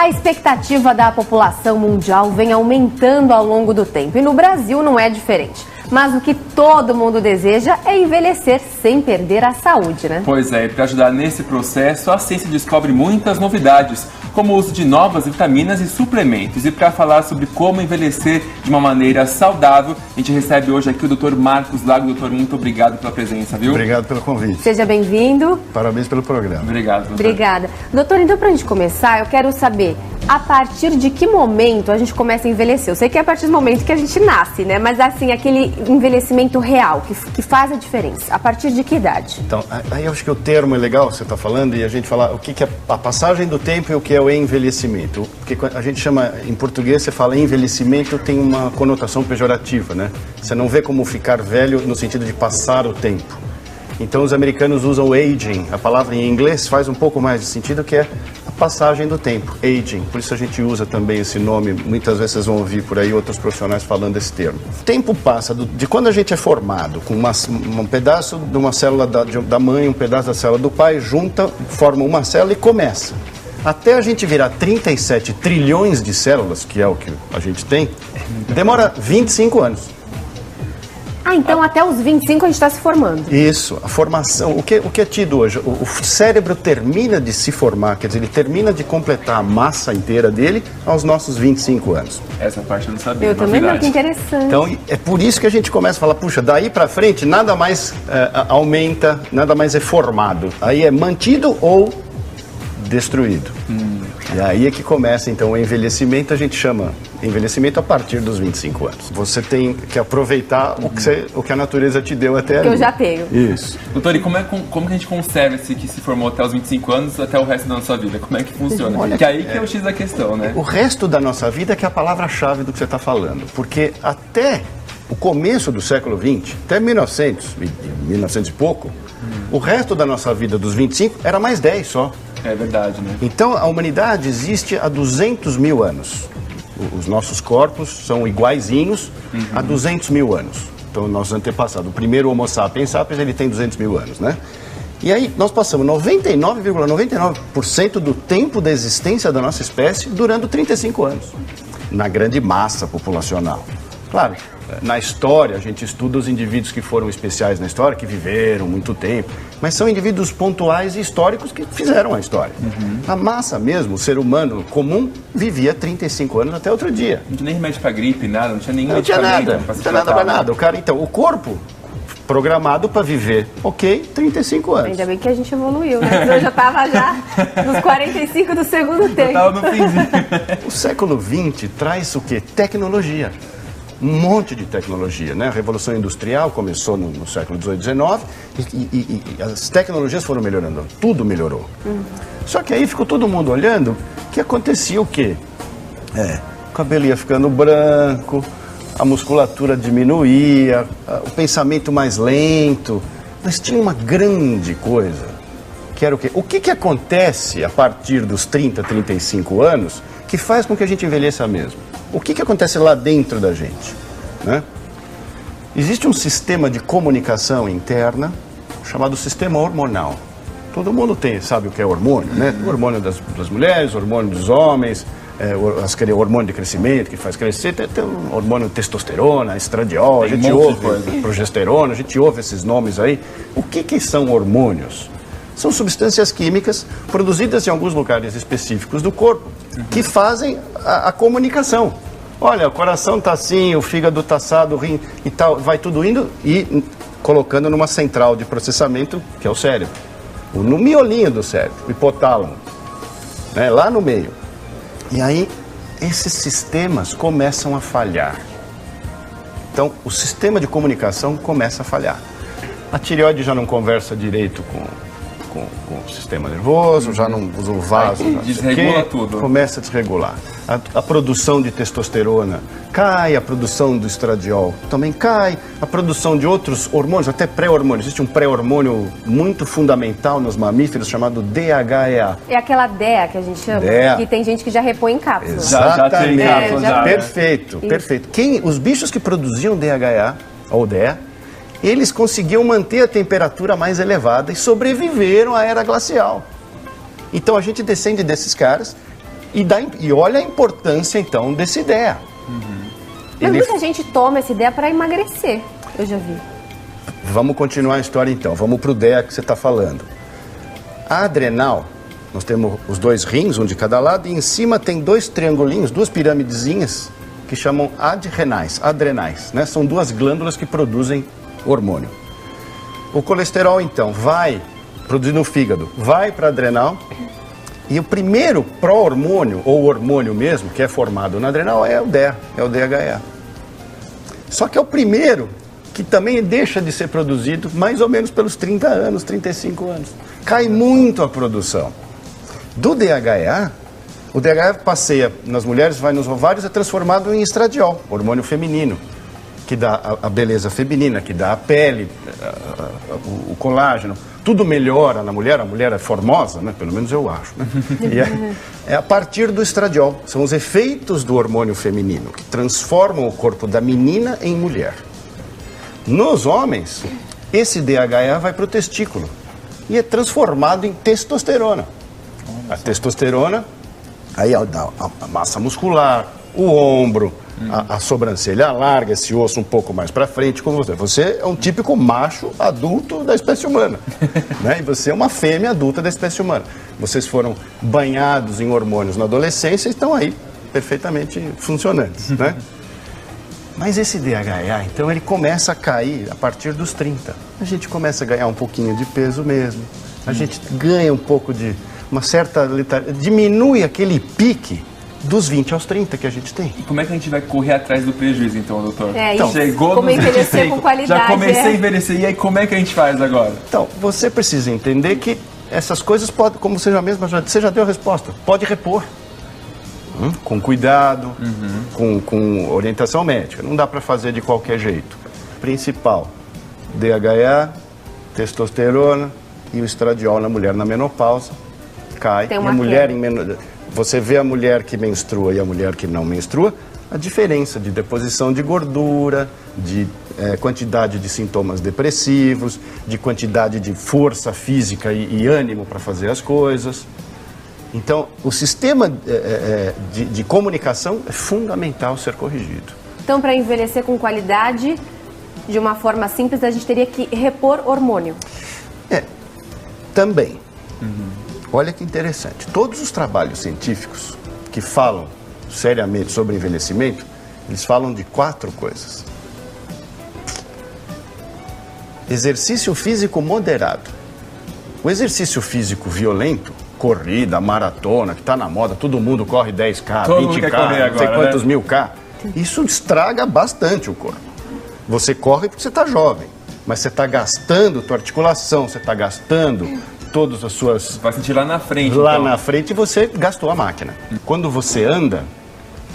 A expectativa da população mundial vem aumentando ao longo do tempo e no Brasil não é diferente. Mas o que todo mundo deseja é envelhecer sem perder a saúde, né? Pois é, e para ajudar nesse processo, a ciência descobre muitas novidades, como o uso de novas vitaminas e suplementos. E para falar sobre como envelhecer de uma maneira saudável, a gente recebe hoje aqui o Dr. Marcos Lago. Doutor, muito obrigado pela presença, viu? Obrigado pelo convite. Seja bem-vindo. Parabéns pelo programa. Obrigado, doutor. Obrigada. Doutor, então pra gente começar, eu quero saber a partir de que momento a gente começa a envelhecer. Eu sei que é a partir do momento que a gente nasce, né? Mas assim, aquele envelhecimento real, que faz a diferença. A partir de que idade? Então, aí eu acho que o termo é legal, você está falando, e a gente falar o que é a passagem do tempo e o que é o envelhecimento. Porque a gente chama, em português, você fala envelhecimento, tem uma conotação pejorativa, né? Você não vê como ficar velho no sentido de passar o tempo. Então, os americanos usam aging, a palavra em inglês faz um pouco mais de sentido, que é a passagem do tempo, aging. Por isso a gente usa também esse nome, muitas vezes vocês vão ouvir por aí outros profissionais falando esse termo. O tempo passa de quando a gente é formado, com um pedaço de uma célula da mãe, um pedaço da célula do pai, junta, forma uma célula e começa. Até a gente virar 37 trilhões de células, que é o que a gente tem, demora 25 anos. Ah, então até os 25 a gente está se formando. Isso, a formação, o que é tido hoje? O cérebro termina de se formar, quer dizer, ele termina de completar a massa inteira dele aos nossos 25 anos. Essa parte eu não sabia. Eu também não, que interessante. Então, é por isso que a gente começa a falar, puxa, daí pra frente nada mais aumenta, nada mais é formado. Aí é mantido ou destruído. E aí é que começa, então, o envelhecimento, a gente chama envelhecimento a partir dos 25 anos. Você tem que aproveitar o que a natureza te deu até ali. Que eu já tenho. Isso. Doutor, e como que a gente conserva esse que se formou até os 25 anos até o resto da nossa vida? Como é que funciona? Olha, que aí que é o X da questão, né? O resto da nossa vida é que é a palavra-chave do que você está falando. Porque até o começo do século XX, até 1900 e pouco, o resto da nossa vida dos 25 era mais 10 só. É verdade, né? Então, a humanidade existe há 200 mil anos. Os nossos corpos são iguaizinhos há 200 mil anos. Então, nossos antepassados, o primeiro Homo sapiens sapiens, ele tem 200 mil anos, né? E aí, nós passamos 99,99% do tempo da existência da nossa espécie durando 35 anos, na grande massa populacional. Claro, na história, a gente estuda os indivíduos que foram especiais na história, que viveram muito tempo, mas são indivíduos pontuais e históricos que fizeram a história. A massa mesmo, o ser humano comum, vivia 35 anos até outro dia. Não tinha nem remédio pra gripe, nada, não tinha nem Não tinha nada, não tinha nada pra nada. O cara, então, o corpo programado para viver, 35 anos. Ainda bem que a gente evoluiu, né? Eu já estava nos 45 do segundo tempo. Eu tava no finzinho. O século XX traz o quê? Tecnologia. Um monte de tecnologia, né? A Revolução Industrial começou no século XVIII, XIX e as tecnologias foram melhorando, tudo melhorou. Só que aí ficou todo mundo olhando que acontecia o quê? O cabelo ia ficando branco, a musculatura diminuía, o pensamento mais lento, mas tinha uma grande coisa, que era o quê? O que acontece a partir dos 30, 35 anos que faz com que a gente envelheça mesmo? O que acontece lá dentro da gente, né? Existe um sistema de comunicação interna chamado sistema hormonal. Todo mundo sabe o que é hormônio, né? O hormônio das mulheres, o hormônio dos homens, o hormônio de crescimento que faz crescer, tem um hormônio testosterona, estradiol, a gente ouve progesterona, a gente ouve esses nomes aí. O que são hormônios? São substâncias químicas produzidas em alguns lugares específicos do corpo que fazem a comunicação. Olha, o coração está assim, o fígado está assado, o rim e tal, vai tudo indo e colocando numa central de processamento, que é o cérebro. No miolinho do cérebro, o hipotálamo, né, lá no meio. E aí, esses sistemas começam a falhar. Então, o sistema de comunicação começa a falhar. A tireoide já não conversa direito com o sistema nervoso, já não usa o vaso, desregula tudo. Começa a desregular. A produção de testosterona cai, a produção do estradiol também cai, a produção de outros hormônios, até pré-hormônios. Existe um pré-hormônio muito fundamental nos mamíferos chamado DHEA. É aquela DEA que a gente chama, que tem gente que já repõe em cápsula. Exatamente. Já. Perfeito, perfeito. Os bichos que produziam DHEA, ou DEA, eles conseguiam manter a temperatura mais elevada e sobreviveram à era glacial. Então a gente descende desses caras E olha a importância, então, dessa ideia. Mas muita gente toma essa ideia para emagrecer, eu já vi. Vamos continuar a história, então. Vamos para o DEA que você está falando. A adrenal, nós temos os 2 rins, um de cada lado, e em cima tem 2 triangulinhos, 2 piramidezinhas, que chamam adrenais, né? São 2 glândulas que produzem hormônio. O colesterol, então, vai produzir no fígado, vai para a adrenal, e o primeiro pró-hormônio, ou hormônio mesmo, que é formado na adrenal, é o DEA, é o DHEA. Só que é o primeiro que também deixa de ser produzido mais ou menos pelos 30 anos, 35 anos. Cai muito a produção. Do DHEA, o DHEA passeia nas mulheres, vai nos ovários, é transformado em estradiol, hormônio feminino, que dá a beleza feminina, que dá a pele, o colágeno. Tudo melhora na mulher, a mulher é formosa, né? Pelo menos eu acho. Né? E é a partir do estradiol. São os efeitos do hormônio feminino que transformam o corpo da menina em mulher. Nos homens, esse DHEA vai para o testículo e é transformado em testosterona. A testosterona, aí dá a massa muscular, o ombro, a sobrancelha larga, esse osso um pouco mais para frente, como você. Você é um típico macho adulto da espécie humana, né? E você é uma fêmea adulta da espécie humana. Vocês foram banhados em hormônios na adolescência e estão aí perfeitamente funcionantes, né? Mas esse DHEA, então, ele começa a cair a partir dos 30. A gente começa a ganhar um pouquinho de peso mesmo, a gente ganha um pouco de uma certa letalidade, diminui aquele pique dos 20 aos 30 que a gente tem. E como é que a gente vai correr atrás do prejuízo, então, doutor? Então, chegou como envelhecer com qualidade. Já comecei a envelhecer, e aí como é que a gente faz agora? Então, você precisa entender que essas coisas podem, como você já deu a resposta, pode repor. Com cuidado, com orientação médica. Não dá para fazer de qualquer jeito. Principal, DHEA, testosterona e o estradiol na mulher na menopausa. Cai. E a mulher você vê a mulher que menstrua e a mulher que não menstrua, a diferença de deposição de gordura, de quantidade de sintomas depressivos, de quantidade de força física e ânimo para fazer as coisas. Então, o sistema de comunicação é fundamental ser corrigido. Então, para envelhecer com qualidade, de uma forma simples, a gente teria que repor hormônio. Também. Olha que interessante. Todos os trabalhos científicos que falam seriamente sobre envelhecimento, eles falam de 4 coisas. Exercício físico moderado. O exercício físico violento, corrida, maratona, que está na moda, todo mundo corre 10K, todo 20K, não sei quantos mil K. Isso estraga bastante o corpo. Você corre porque você está jovem, mas você está gastando tua articulação, você está gastando todas as suas... Vai sentir lá na frente. Lá na frente você gastou a máquina. Quando você anda,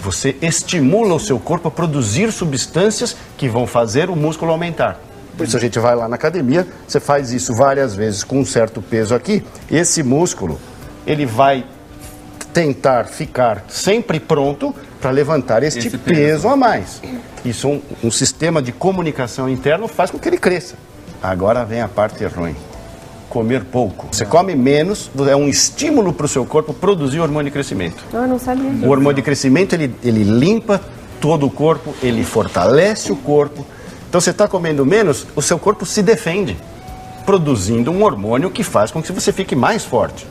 você estimula o seu corpo a produzir substâncias que vão fazer o músculo aumentar. Por isso a gente vai lá na academia, você faz isso várias vezes com um certo peso aqui, esse músculo, ele vai tentar ficar sempre pronto para levantar este peso a mais. Isso um sistema de comunicação interno faz com que ele cresça. Agora vem a parte ruim. Comer pouco. Você come menos, é um estímulo para o seu corpo produzir hormônio de crescimento. Eu não sabia disso. O hormônio de crescimento, ele limpa todo o corpo, ele fortalece o corpo. Então, você está comendo menos, o seu corpo se defende, produzindo um hormônio que faz com que você fique mais forte.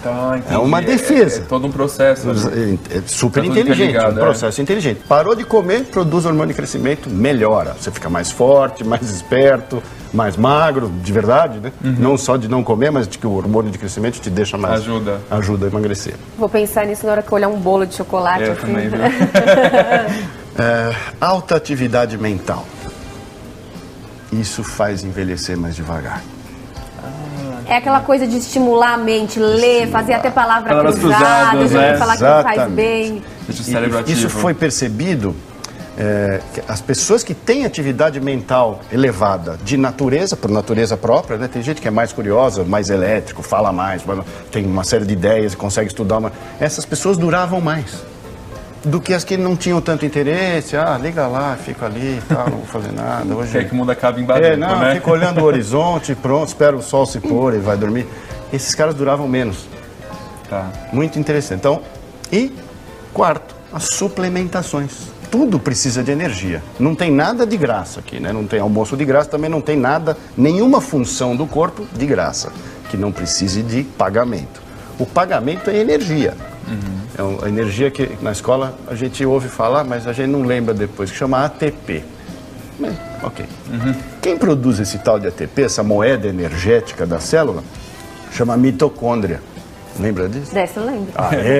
Tá, é uma defesa. É todo um processo. É super inteligente, um processo inteligente. Parou de comer, produz hormônio de crescimento, melhora. Você fica mais forte, mais esperto, mais magro, de verdade, né? Não só de não comer, mas de que o hormônio de crescimento te deixa mais... Ajuda a emagrecer. Vou pensar nisso na hora que eu olhar um bolo de chocolate. Eu também, viu? Alta atividade mental. Isso faz envelhecer mais devagar. É aquela coisa de estimular a mente, ler, fazer até palavras cruzadas, né? Falar que faz bem. Deixa o cérebro ativo. Isso foi percebido, que as pessoas que têm atividade mental elevada de natureza, por natureza própria, né? Tem gente que é mais curiosa, mais elétrico, fala mais, tem uma série de ideias e consegue estudar, essas pessoas duravam mais do que as que não tinham tanto interesse. Liga lá, fico ali e tal, não vou fazer nada. Hoje... Quer que o mundo acabe embaixo, né? Fica olhando o horizonte, pronto, espera o sol se pôr e vai dormir. Esses caras duravam menos. Tá. Muito interessante. Então, E quarto, as suplementações. Tudo precisa de energia. Não tem nada de graça aqui, né? Não tem almoço de graça, também não tem nada, nenhuma função do corpo de graça, que não precise de pagamento. O pagamento é energia. É a energia que na escola a gente ouve falar, mas a gente não lembra depois, que chama ATP. Mas, ok. Quem produz esse tal de ATP, essa moeda energética da célula, chama mitocôndria. Lembra disso? Dessa eu lembro.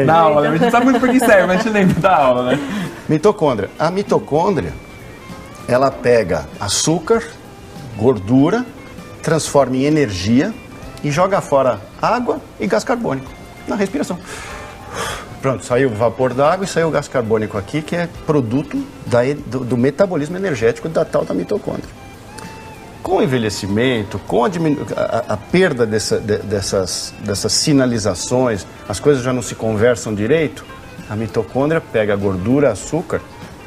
Na aula, a gente não sabe muito por que serve, mas a gente lembra da aula, né? Mitocôndria. A mitocôndria, ela pega açúcar, gordura, transforma em energia e joga fora água e gás carbônico na respiração. Pronto, saiu o vapor da água e saiu o gás carbônico aqui, que é produto do metabolismo energético da tal da mitocôndria. Com o envelhecimento, com a perda dessas sinalizações, as coisas já não se conversam direito, a mitocôndria pega a gordura, açúcar,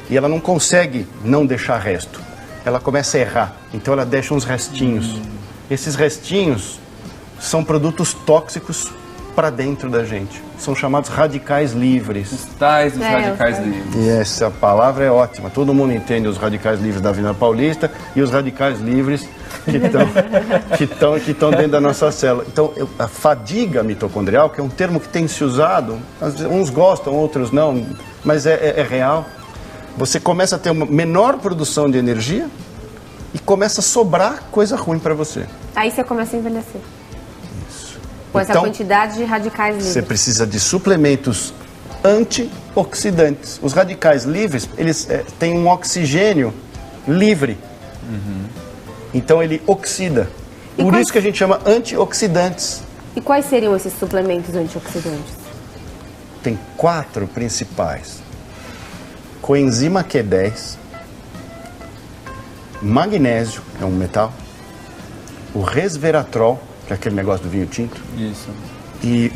e ela não consegue não deixar resto. Ela começa a errar, então ela deixa uns restinhos. Esses restinhos são produtos tóxicos para dentro da gente. São chamados radicais livres. Os tais dos radicais livres. E essa palavra é ótima. Todo mundo entende os radicais livres da Avenida Paulista e os radicais livres que estão dentro da nossa célula. Então, a fadiga mitocondrial, que é um termo que tem se usado, uns gostam, outros não, mas é real. Você começa a ter uma menor produção de energia e começa a sobrar coisa ruim para você. Aí você começa a envelhecer. Com essa quantidade de radicais livres. Você precisa de suplementos antioxidantes. Os radicais livres, eles têm um oxigênio livre. Então ele oxida. Por isso que a gente chama antioxidantes. E quais seriam esses suplementos antioxidantes? Tem 4 principais. Coenzima Q10, magnésio, é um metal, o resveratrol, que é aquele negócio do vinho tinto. Isso. E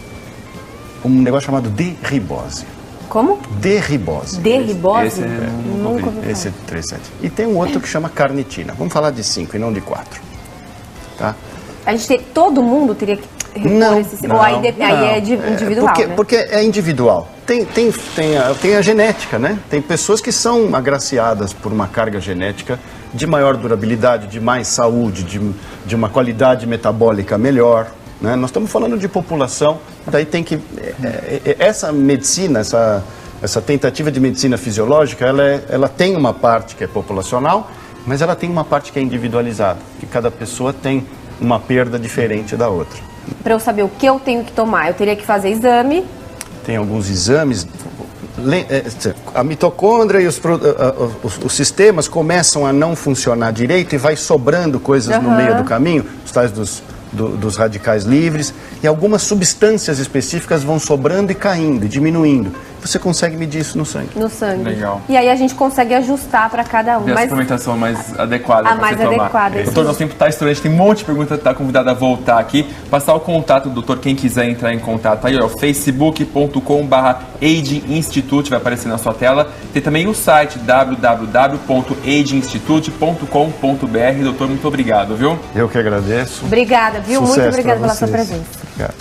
um negócio chamado derribose. Como? Derribose. Derribose? Esse Nunca ouvi falar. Esse é 37. E tem um outro que chama carnitina. Vamos falar de 5 e não de 4. Tá? A gente todo mundo teria que repor esse... Ou aí é individual, né? Porque é individual. Tem a genética, né? Tem pessoas que são agraciadas por uma carga genética de maior durabilidade, de mais saúde, de uma qualidade metabólica melhor, né? Nós estamos falando de população, daí tem que... essa medicina, essa tentativa de medicina fisiológica, ela tem uma parte que é populacional, mas ela tem uma parte que é individualizada, que cada pessoa tem uma perda diferente da outra. Para eu saber o que eu tenho que tomar, eu teria que fazer exame. Tem alguns exames. A mitocôndria e os sistemas começam a não funcionar direito e vai sobrando coisas no meio do caminho, os tais dos radicais livres, e algumas substâncias específicas vão sobrando e caindo, e diminuindo. Você consegue medir isso no sangue. No sangue. Legal. E aí a gente consegue ajustar para cada um. Ver a suplementação mais adequada para você tomar. Adequada, doutor, nosso tempo está estourando, a gente tem um monte de perguntas, está convidado a voltar aqui. Passar o contato do doutor, quem quiser entrar em contato aí, ó, facebook.com/Aging Institute, vai aparecer na sua tela. Tem também o site www.aginginstitute.com.br. Doutor, muito obrigado, viu? Eu que agradeço. Obrigada, viu? Sucesso. Muito obrigada pela vocês. sua presença. Obrigado.